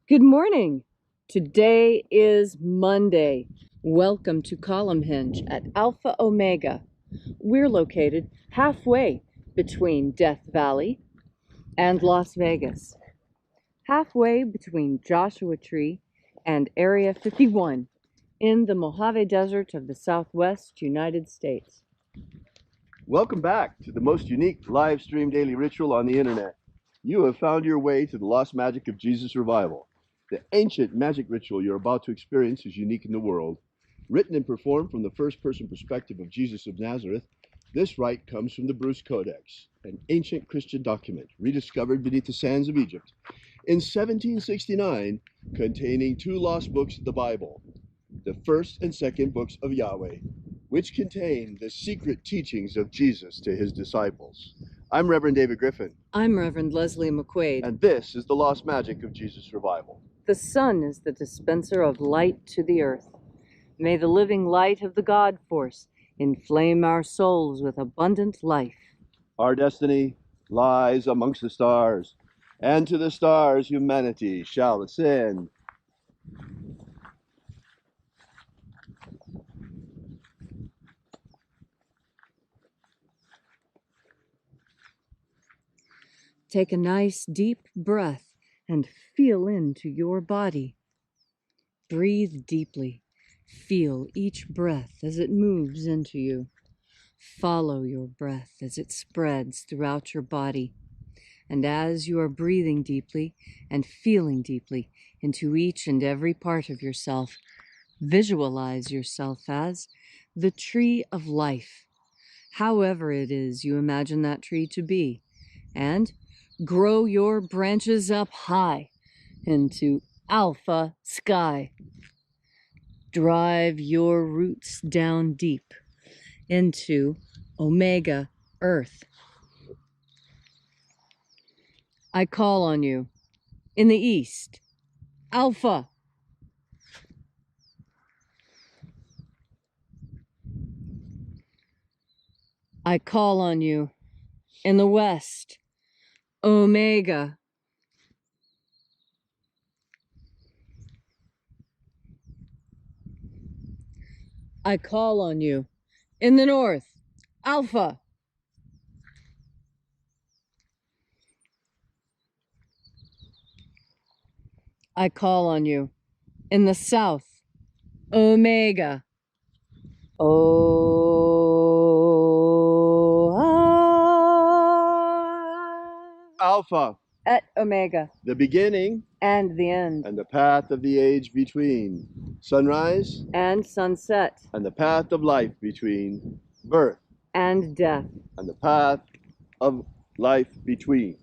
Good morning. Today is Monday. Welcome to Column Hinge at Alpha Omega. We're located halfway between Death Valley and Las Vegas. Halfway between Joshua Tree and Area 51 in the Mojave Desert of the Southwest United States. Welcome back to the most unique live stream daily ritual on the internet. You have found your way to the lost magic of Jesus revival. The ancient magic ritual you're about to experience is unique in the world. Written and performed from the first-person perspective of Jesus of Nazareth, this rite comes from the Bruce Codex, an ancient Christian document rediscovered beneath the sands of Egypt in 1769, containing two lost books of the Bible, the first and second books of Yahweh, which contain the secret teachings of Jesus to his disciples. I'm Reverend David Griffin. I'm Reverend Leslie McQuade. And this is the lost magic of Jesus revival. The sun is the dispenser of light to the earth. May the living light of the God force inflame our souls with abundant life. Our destiny lies amongst the stars, and to the stars humanity shall ascend. Take a nice deep breath and feel into your body. Breathe deeply. Feel each breath as it moves into you. Follow your breath as it spreads throughout your body. And as you are breathing deeply and feeling deeply into each and every part of yourself, visualize yourself as the tree of life, however it is you imagine that tree to be, and grow your branches up high into alpha sky. Drive your roots down deep into omega earth. I call on you in the east, alpha. I call on you in the west, omega. I call on you in the north, alpha. I call on you in the south, omega. Alpha, at omega, the beginning and the end, and the path of the age between, sunrise and sunset, and the path of life between, birth and death, and the path of life between.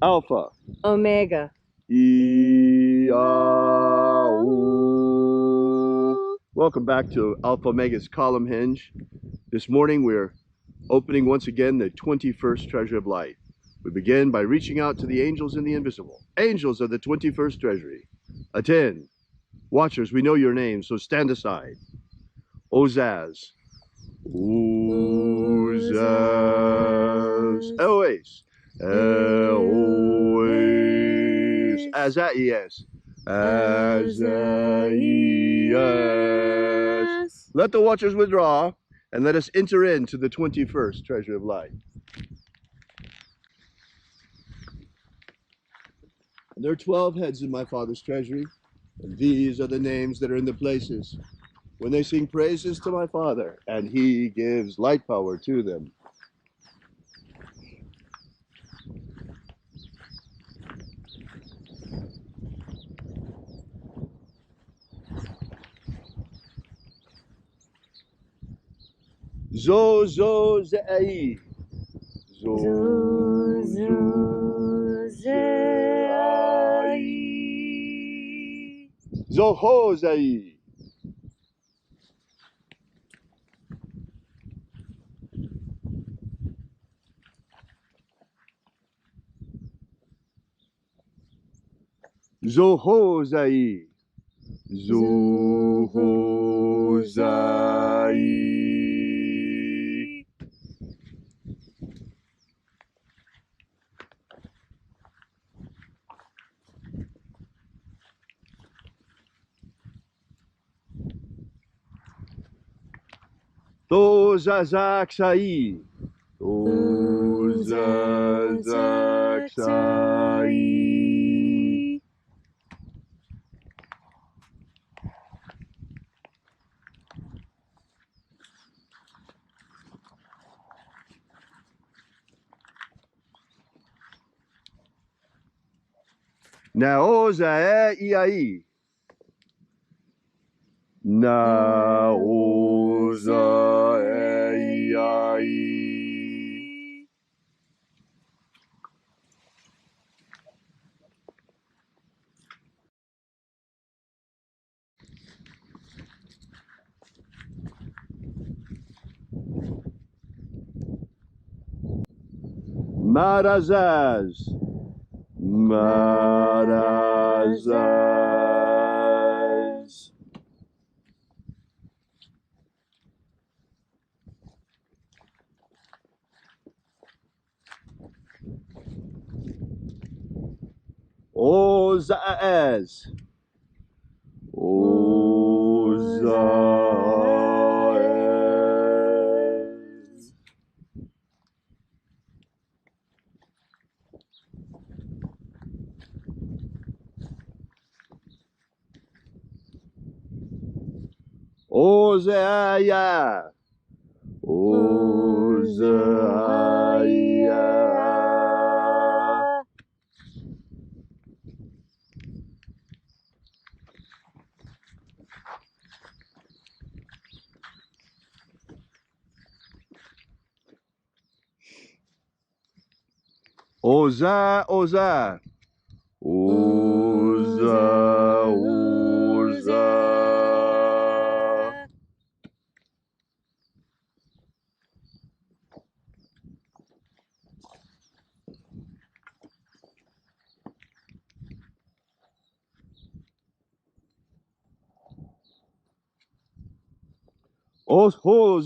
Alpha, omega, IAOE. Welcome back to Alpha Omega's Column Hinge. This morning we're opening once again the 21st Treasure of Light. We begin by reaching out to the angels in the invisible. Angels of the 21st Treasury. Attend. Watchers, we know your names, so stand aside. Ozaz. Ozaz. Eloes. Eloes. Azaias. Azaias. Let the watchers withdraw, and let us enter into the 21st Treasure of Light. There are 12 heads in my Father's treasury, and these are the names that are in the places when they sing praises to my Father, and he gives light power to them. Zo, zo, ze'ai. Zo, zo, ze'ai. Zoho, ze'ai. Zoho, ze'ai. Zoho, ze'ai. Tozazaksai. Tozazaksai. Naozae I. Naozae I. Marazaz. Marazaz. Ozaaz. Ozaaz. Ozaaya. Ozaaya. Oza, Oza. Oza,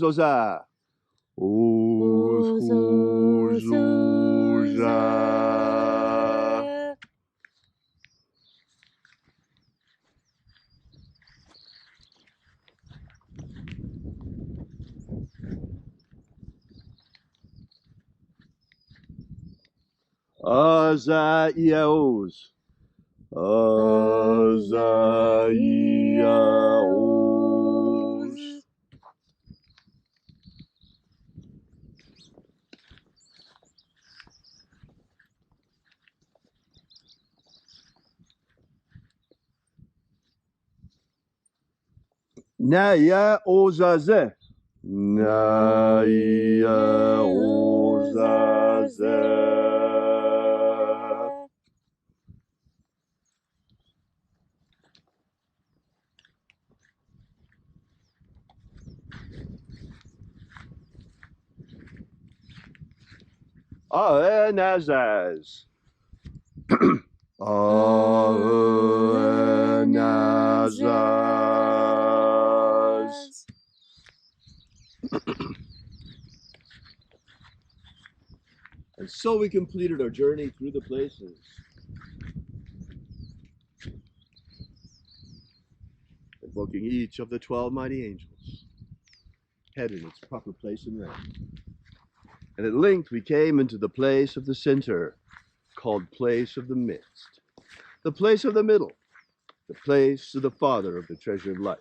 Oza. Oza. Oza. IAOEs. IAOEs. Naya Ozaze. Naya Ozaze. Aenazaz. Aenazaz. And so we completed our journey through the places, invoking each of the 12 mighty angels, head in its proper place and rank. And at length we came into the place of the center, called place of the midst, the place of the middle, the place of the Father of the treasure of life.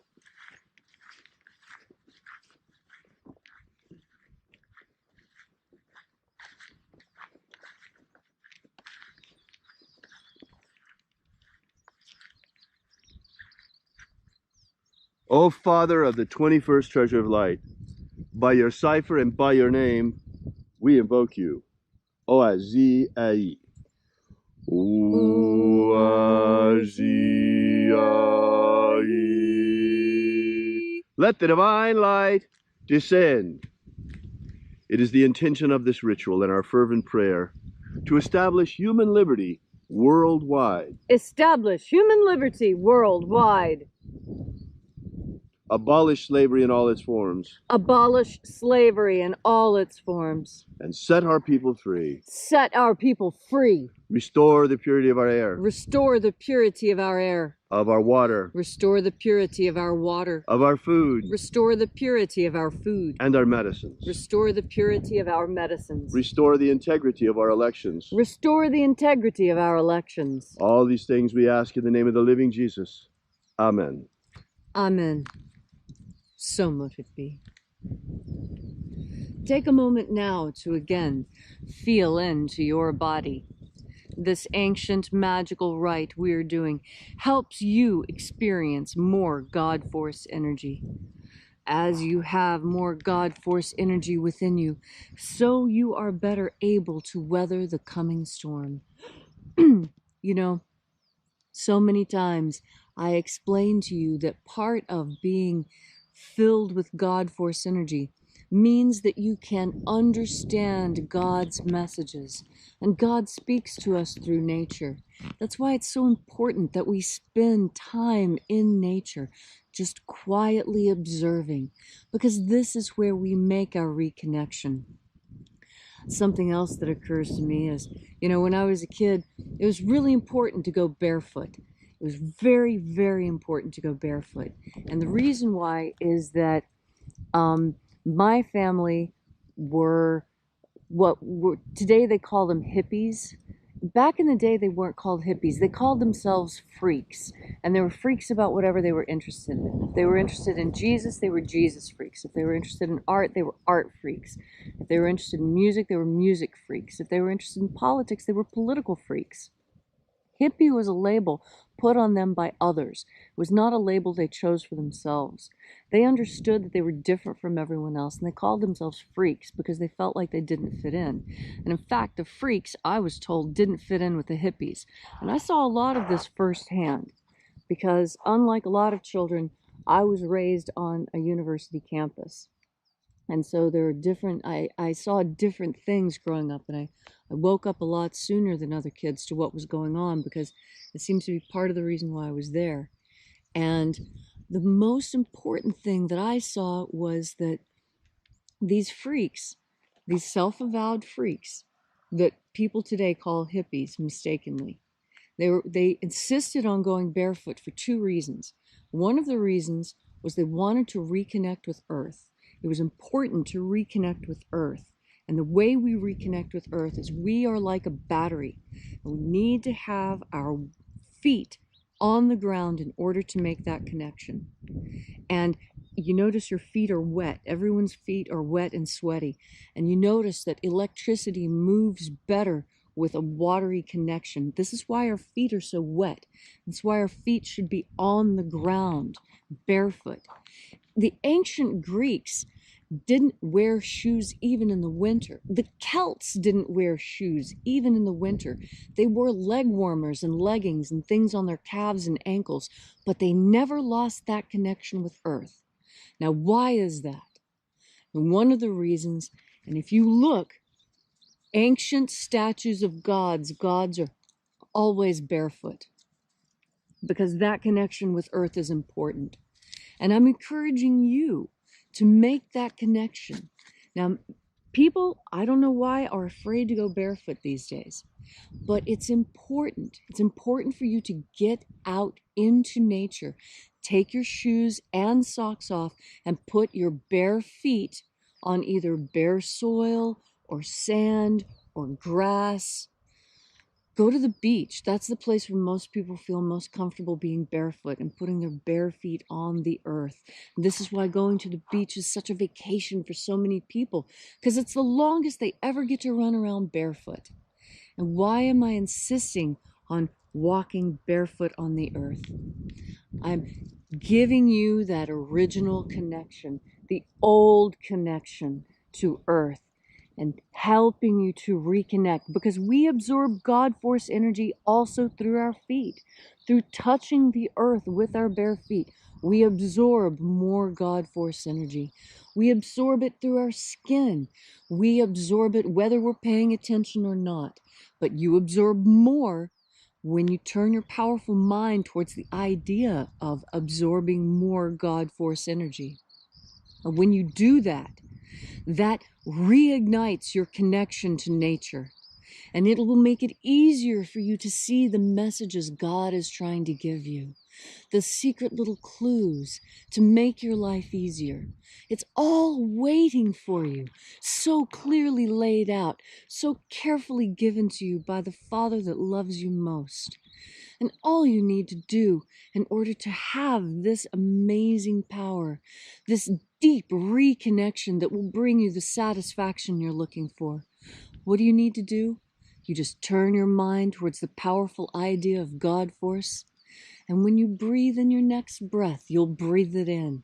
O Father of the 21st treasure of light, by your cipher and by your name, we invoke you. Oazi Ai. Oazi Ai. Let the divine light descend. It is the intention of this ritual and our fervent prayer to establish human liberty worldwide. Establish human liberty worldwide. Abolish slavery in all its forms. Abolish slavery in all its forms. And set our people free. Set our people free. Restore the purity of our air. Restore the purity of our air. of our water, Restore the purity of our water. of our food, Restore the purity of our food. and our medicines. Restore the purity of our medicines. Restore the integrity of our elections. Restore the integrity of our elections. All these things we ask in the name of the living Jesus. Amen. Amen. So mote it be. Take a moment now to again feel into your body. This ancient magical rite we are doing helps you experience more God Force energy. As you have more God Force energy within you, so you are better able to weather the coming storm. You know, so many times I explain to you that part of being filled with God Force energy means that you can understand God's messages, and God speaks to us through nature. That's why it's so important that we spend time in nature, just quietly observing, because this is where we make our reconnection. Something else that occurs to me is, you know, when I was a kid, it was really important to go barefoot. It was very, very important to go barefoot. And the reason why is that my family were today they call them hippies. Back in the day, they weren't called hippies. They called themselves freaks. And they were freaks about whatever they were interested in. If they were interested in Jesus, they were Jesus freaks. If they were interested in art, they were art freaks. If they were interested in music, they were music freaks. If they were interested in politics, they were political freaks. Hippie was a label put on them by others. It was not a label they chose for themselves. They understood that they were different from everyone else, and they called themselves freaks because they felt like they didn't fit in. And in fact, the freaks, I was told, didn't fit in with the hippies. And I saw a lot of this firsthand because, unlike a lot of children, I was raised on a university campus. And so there are different, I saw different things growing up, and I woke up a lot sooner than other kids to what was going on because it seems to be part of the reason why I was there. And the most important thing that I saw was that these freaks, these self-avowed freaks that people today call hippies mistakenly, they insisted on going barefoot for two reasons. One of the reasons was they wanted to reconnect with Earth. It was important to reconnect with Earth. And the way we reconnect with Earth is we are like a battery. And we need to have our feet on the ground in order to make that connection. And you notice your feet are wet. Everyone's feet are wet and sweaty. And you notice that electricity moves better with a watery connection. This is why our feet are so wet. That's why our feet should be on the ground, barefoot. The ancient Greeks didn't wear shoes even in the winter. The Celts didn't wear shoes even in the winter. They wore leg warmers and leggings and things on their calves and ankles, but they never lost that connection with Earth. Now, why is that? And one of the reasons, and if you look, ancient statues of gods are always barefoot because that connection with Earth is important. And I'm encouraging you to make that connection. Now, people, I don't know why, are afraid to go barefoot these days, but it's important. It's important for you to get out into nature. Take your shoes and socks off and put your bare feet on either bare soil or sand or grass. Go to the beach. That's the place where most people feel most comfortable being barefoot and putting their bare feet on the earth. And this is why going to the beach is such a vacation for so many people, because it's the longest they ever get to run around barefoot. And why am I insisting on walking barefoot on the earth? I'm giving you that original connection, the old connection to earth, and helping you to reconnect, because we absorb God Force energy also through our feet. Through touching the earth with our bare feet, we absorb more God Force energy. We absorb it through our skin. We absorb it whether we're paying attention or not. But you absorb more when you turn your powerful mind towards the idea of absorbing more God Force energy. And when you do that, that reignites your connection to nature, and it will make it easier for you to see the messages God is trying to give you. the secret little clues to make your life easier. It's all waiting for you, so clearly laid out, so carefully given to you by the Father that loves you most. And all you need to do in order to have this amazing power, this deep reconnection that will bring you the satisfaction you're looking for, what do you need to do? You just turn your mind towards the powerful idea of God force. And when you breathe in your next breath, you'll breathe it in.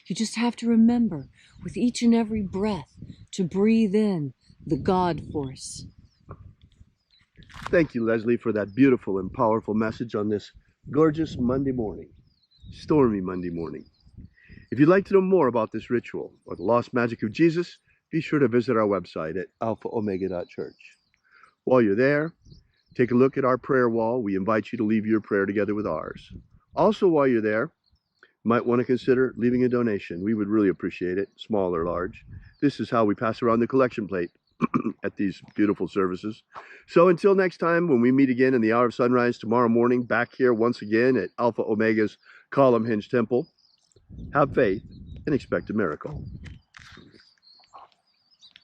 You just have to remember with each and every breath to breathe in the God force. Thank you, Leslie, for that beautiful and powerful message on this gorgeous Monday morning, stormy Monday morning. If you'd like to know more about this ritual or the lost magic of Jesus, be sure to visit our website at alphaomega.church. While you're there, take a look at our prayer wall. We invite you to leave your prayer together with ours. Also, while you're there, you might want to consider leaving a donation. We would really appreciate it, small or large. This is how we pass around the collection plate at these beautiful services. So until next time, when we meet again in the hour of sunrise tomorrow morning, back here once again at Alpha Omega's Column Hinge Temple, have faith and expect a miracle.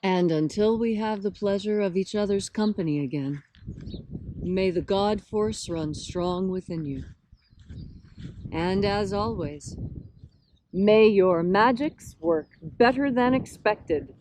And until we have the pleasure of each other's company again, may the God force run strong within you. And as always, may your magics work better than expected.